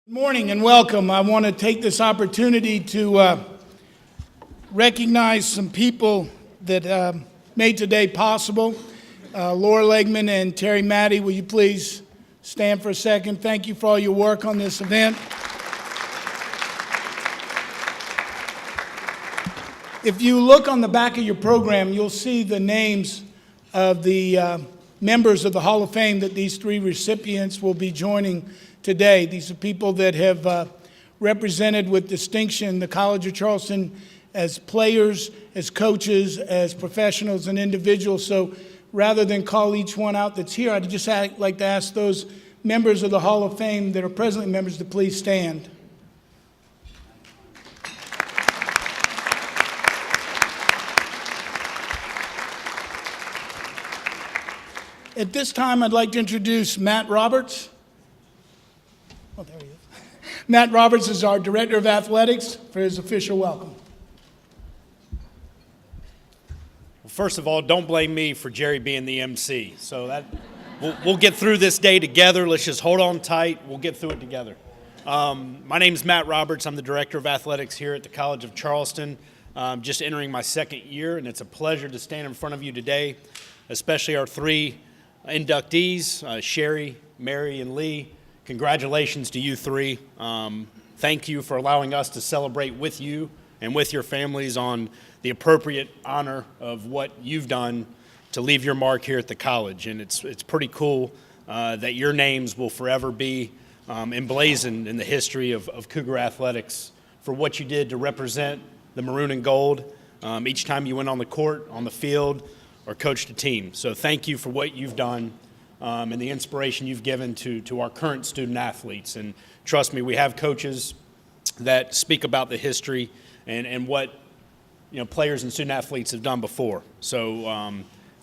Good morning and welcome. I want to take this opportunity to recognize some people that made today possible. Laura Legman and Terry Matty, will you please stand for a second? Thank you for all your work on this event. If you look on the back of your program, you'll see the names of the members of the Hall of Fame that these three recipients will be joining today. These are people that have represented with distinction the College of Charleston as players, as coaches, as professionals and individuals. So rather than call each one out that's here, I'd just like to ask those members of the Hall of Fame that are presently members to please stand. At this time, I'd like to introduce Matt Roberts. Oh, there he is. Matt Roberts is our Director of Athletics for his official welcome. Well, first of all, don't blame me for Jerry being the MC. So that we'll get through this day together. Let's just hold on tight. We'll get through it together. My name is Matt Roberts. I'm the Director of Athletics here at the College of Charleston. Just entering my second year, and it's a pleasure to stand in front of you today, especially our three inductees, Sherry, Mary, and Lee. Congratulations to you three. Thank you for allowing us to celebrate with you and with your families on the appropriate honor of what you've done to leave your mark here at the college. And it's pretty cool that your names will forever be emblazoned in the history of Cougar Athletics for what you did to represent the maroon and gold each time you went on the court, on the field, or coached a team. So thank you for what you've done. And the inspiration you've given to our current student athletes. And trust me, we have coaches that speak about the history and what players and student athletes have done before. So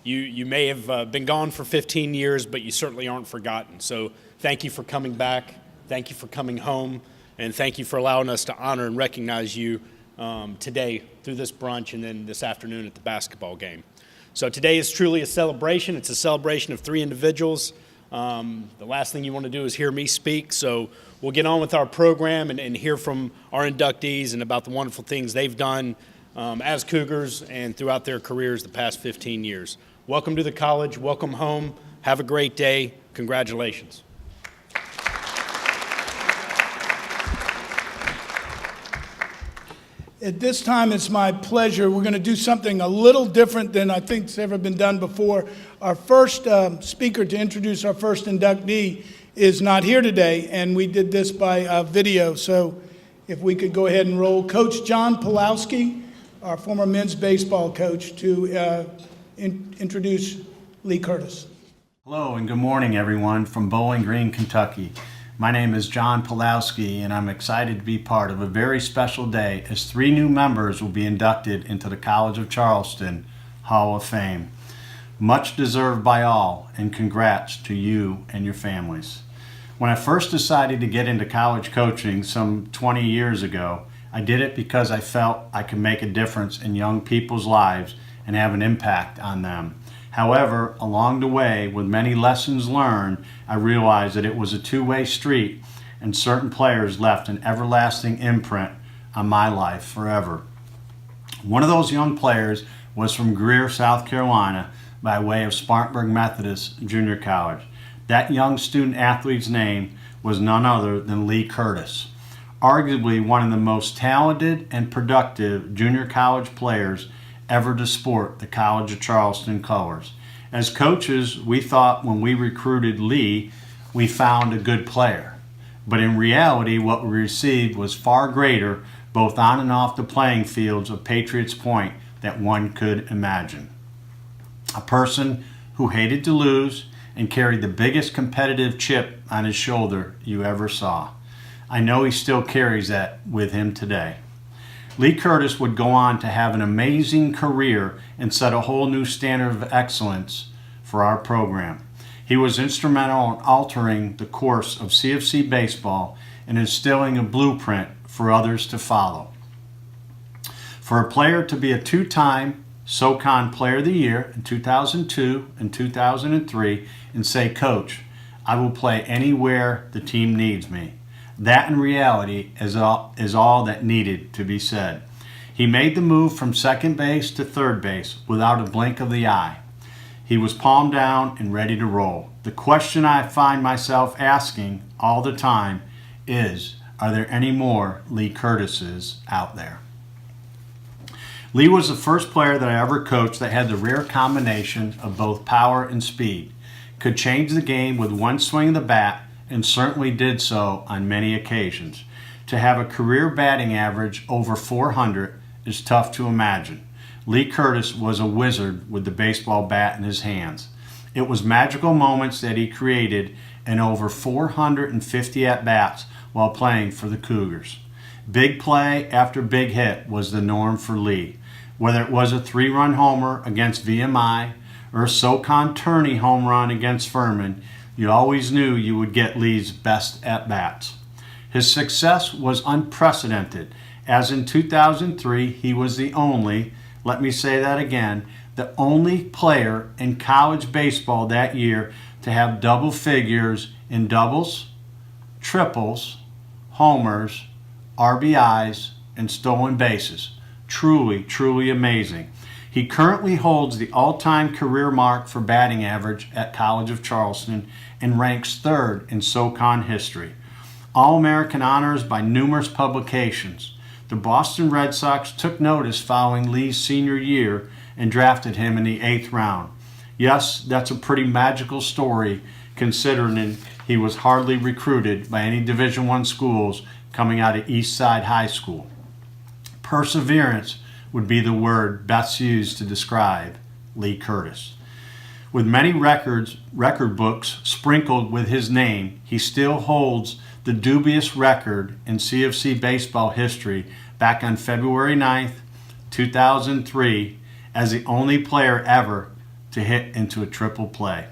you may have been gone for 15 years, but you certainly aren't forgotten. So thank you for coming back. Thank you for coming home. And thank you for allowing us to honor and recognize you today through this brunch and then this afternoon at the basketball game. So today is truly a celebration. It's a celebration of three individuals. The last thing you want to do is hear me speak. So we'll get on with our program and hear from our inductees and about the wonderful things they've done as Cougars and throughout their careers the past 15 years. Welcome to the college. Welcome home. Have a great day. Congratulations. At this time, it's my pleasure. We're going to do something a little different than I think has ever been done before. Our first speaker to introduce our first inductee is not here today, and we did this by video. So if we could go ahead and roll. Coach John Pulowski, our former men's baseball coach, to introduce Lee Curtis. Hello and good morning, everyone, from Bowling Green, Kentucky. My name is John Pulowski, and I'm excited to be part of a very special day as three new members will be inducted into the College of Charleston Hall of Fame. Much deserved by all, and congrats to you and your families. When I first decided to get into college coaching some 20 years ago, I did it because I felt I could make a difference in young people's lives and have an impact on them. However, along the way, with many lessons learned, I realized that it was a two-way street, and certain players left an everlasting imprint on my life forever. One of those young players was from Greer, South Carolina, by way of Spartanburg Methodist Junior College. That young student athlete's name was none other than Lee Curtis, arguably one of the most talented and productive junior college players ever to sport the College of Charleston colors. As coaches, we thought when we recruited Lee, we found a good player. But in reality, what we received was far greater, both on and off the playing fields of Patriots Point, that one could imagine. A person who hated to lose and carried the biggest competitive chip on his shoulder you ever saw. I know he still carries that with him today. Lee Curtis would go on to have an amazing career and set a whole new standard of excellence for our program. He was instrumental in altering the course of CFC baseball and instilling a blueprint for others to follow. For a player to be a two-time SoCon Player of the Year in 2002 and 2003 and say, "Coach, I will play anywhere the team needs me," That in reality is all that needed to be said. He made the move from second base to third base without a blink of the eye. He was palm down and ready to roll. The question I find myself asking all the time is, are there any more Lee Curtises out there? Lee was the first player that I ever coached that had the rare combination of both power and speed, could change the game with one swing of the bat, and certainly did so on many occasions. To have a career batting average over 400 is tough to imagine. Lee Curtis was a wizard with the baseball bat in his hands. It was magical moments that he created in over 450 at-bats while playing for the Cougars. Big play after big hit was the norm for Lee. Whether it was a 3-run homer against VMI or a SoCon tourney home run against Furman, you always knew you would get Lee's best at-bats. His success was unprecedented, as in 2003 he was the only, let me say that again, the only player in college baseball that year to have double figures in doubles, triples, homers, RBIs, and stolen bases. Truly, truly amazing. He currently holds the all-time career mark for batting average at College of Charleston and ranks third in SoCon history. All-American honors by numerous publications. The Boston Red Sox took notice following Lee's senior year and drafted him in the 8th round. Yes, that's a pretty magical story considering he was hardly recruited by any Division I schools coming out of East Side High School. Perseverance would be the word best used to describe Lee Curtis. With many record books sprinkled with his name, he still holds the dubious record in CFC baseball history back on February 9th, 2003, as the only player ever to hit into a triple play.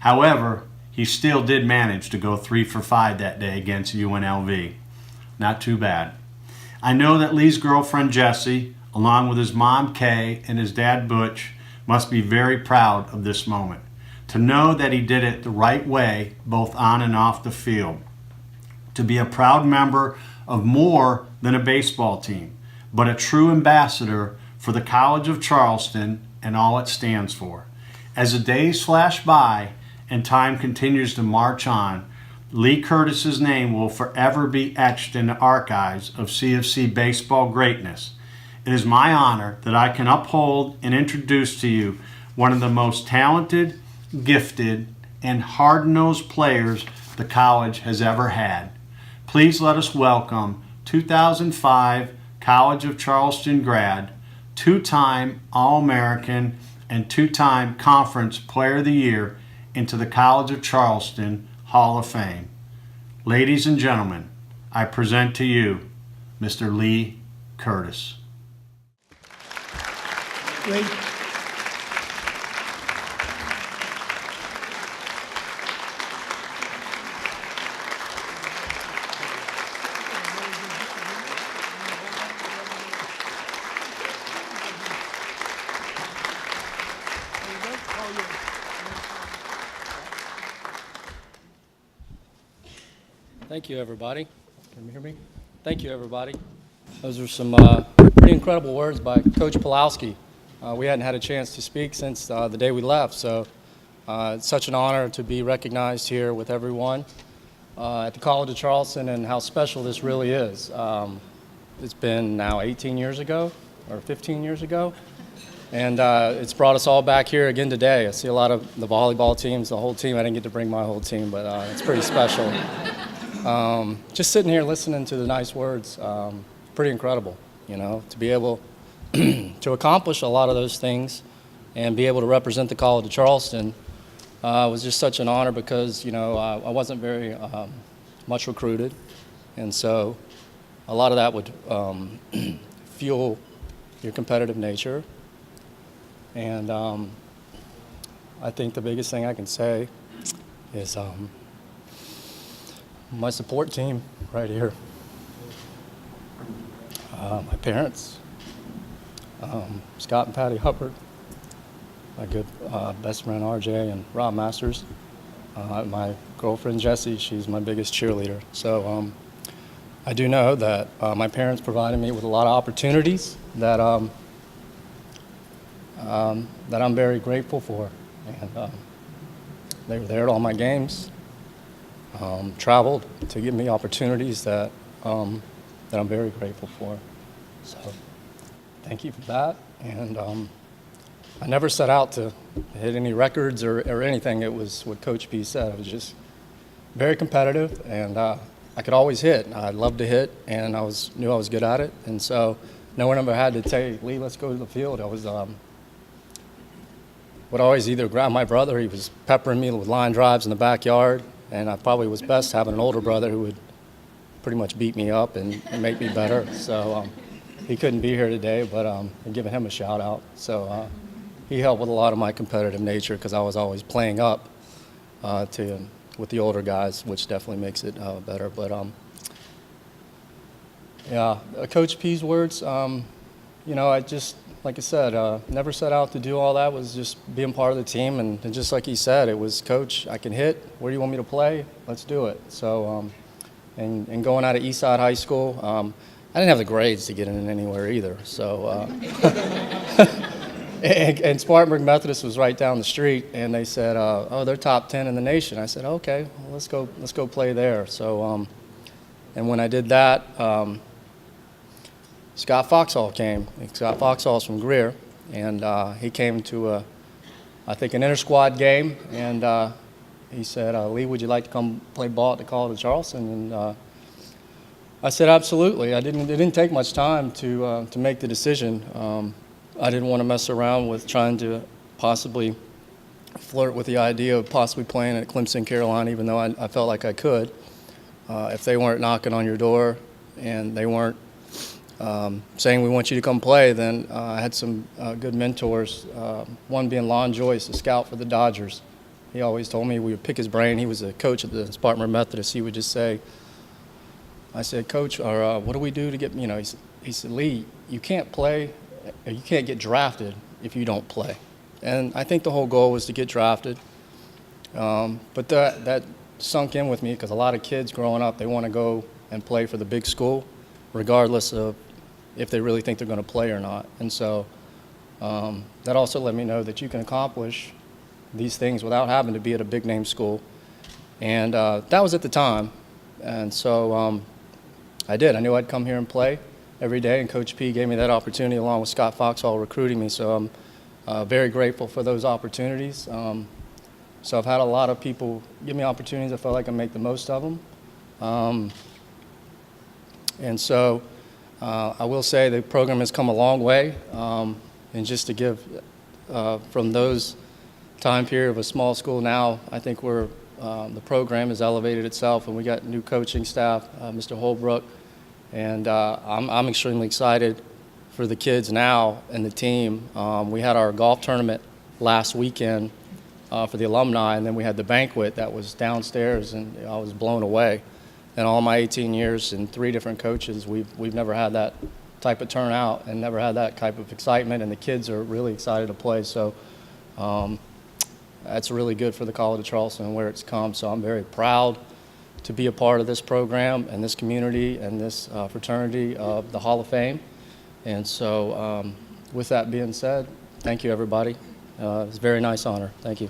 However, he still did manage to go 3 for 5 that day against UNLV. Not too bad. I know that Lee's girlfriend Jessie, along with his mom Kay and his dad Butch, must be very proud of this moment. To know that he did it the right way, both on and off the field. To be a proud member of more than a baseball team, but a true ambassador for the College of Charleston and all it stands for. As the days flash by and time continues to march on, Lee Curtis's name will forever be etched in the archives of CFC baseball greatness. It is my honor that I can uphold and introduce to you one of the most talented, gifted, and hard-nosed players the college has ever had. Please let us welcome 2005 College of Charleston grad, 2-time All-American, and 2-time Conference Player of the Year into the College of Charleston Hall of Fame. Ladies and gentlemen, I present to you Mr. Lee Curtis. Lee. Thank you, everybody. Can you hear me? Thank you, everybody. Those are some pretty incredible words by Coach Pulowski. We hadn't had a chance to speak since the day we left, so it's such an honor to be recognized here with everyone at the College of Charleston and how special this really is. It's been now 18 years ago, or 15 years ago, and it's brought us all back here again today. I see a lot of the volleyball teams, the whole team. I didn't get to bring my whole team, but it's pretty special. Just sitting here listening to the nice words, pretty incredible, you know, to be able to accomplish a lot of those things and be able to represent the College of Charleston was just such an honor because, you know, I wasn't very much recruited, and so a lot of that would fuel your competitive nature. And I think the biggest thing I can say is my support team right here. My parents, Scott and Patty Hubbard, my good best friend RJ and Rob Masters, my girlfriend Jessie, she's my biggest cheerleader. So I do know that my parents provided me with a lot of opportunities that that I'm very grateful for, and they were there at all my games. Traveled to give me opportunities that that I'm very grateful for. So, thank you for that. And I never set out to hit any records or anything. It was what Coach P said. I was just very competitive, and I could always hit. I loved to hit, and knew I was good at it. And so no one ever had to say, Lee, let's go to the field. I was would always either grab my brother. He was peppering me with line drives in the backyard, and I probably was best having an older brother who would pretty much beat me up and make me better. So he couldn't be here today, but I'm giving him a shout out. So he helped with a lot of my competitive nature because I was always playing up with the older guys, which definitely makes it better. But yeah, Coach P's words, you know, I just, like I said, never set out to do all that. Was just being part of the team, and just like he said, it was, Coach, I can hit. Where do you want me to play? Let's do it. So, and going out of Eastside High School, I didn't have the grades to get in anywhere either. So, and Spartanburg Methodist was right down the street, and they said, "Oh, they're top 10 in the nation." I said, "Okay, well, let's go play there." So, and when I did that, Scott Foxhall came. Scott Foxhall's from Greer, and he came to I think an inter-squad game, and he said, "Lee, would you like to come play ball at the College of Charleston?" And I said, "Absolutely." It didn't take much time to make the decision. I didn't want to mess around with trying to possibly flirt with the idea of possibly playing at Clemson, Carolina, even though I felt like I could. If they weren't knocking on your door and they weren't saying, "We want you to come play," then I had some good mentors, one being Lon Joyce, a scout for the Dodgers. He always told me we would pick his brain. He was a coach at the Spartanburg Methodist. He would just say, I said, "Coach, or what do we do to get," you know, he said, "Lee, you can't play, you can't get drafted if you don't play." And I think the whole goal was to get drafted. But that sunk in with me because a lot of kids growing up, they want to go and play for the big school, regardless of if they really think they're going to play or not. And so that also let me know that you can accomplish these things without having to be at a big name school. And that was at the time. And so I did. I knew I'd come here and play every day, and Coach P gave me that opportunity along with Scott Foxhall recruiting me. So I'm very grateful for those opportunities. So I've had a lot of people give me opportunities. I felt like I make the most of them. And so I will say the program has come a long way. And just to give from those time period of a small school now, I think the program has elevated itself, and we got new coaching staff, Mr. Holbrook, and I'm extremely excited for the kids now and the team. We had our golf tournament last weekend for the alumni, and then we had the banquet that was downstairs, and I was blown away. In all my 18 years and 3 different coaches, we've never had that type of turnout and never had that type of excitement, and the kids are really excited to play. So that's really good for the College of Charleston and where it's come. So I'm very proud to be a part of this program and this community and this fraternity of the Hall of Fame. And so with that being said, thank you, everybody. It's a very nice honor. Thank you.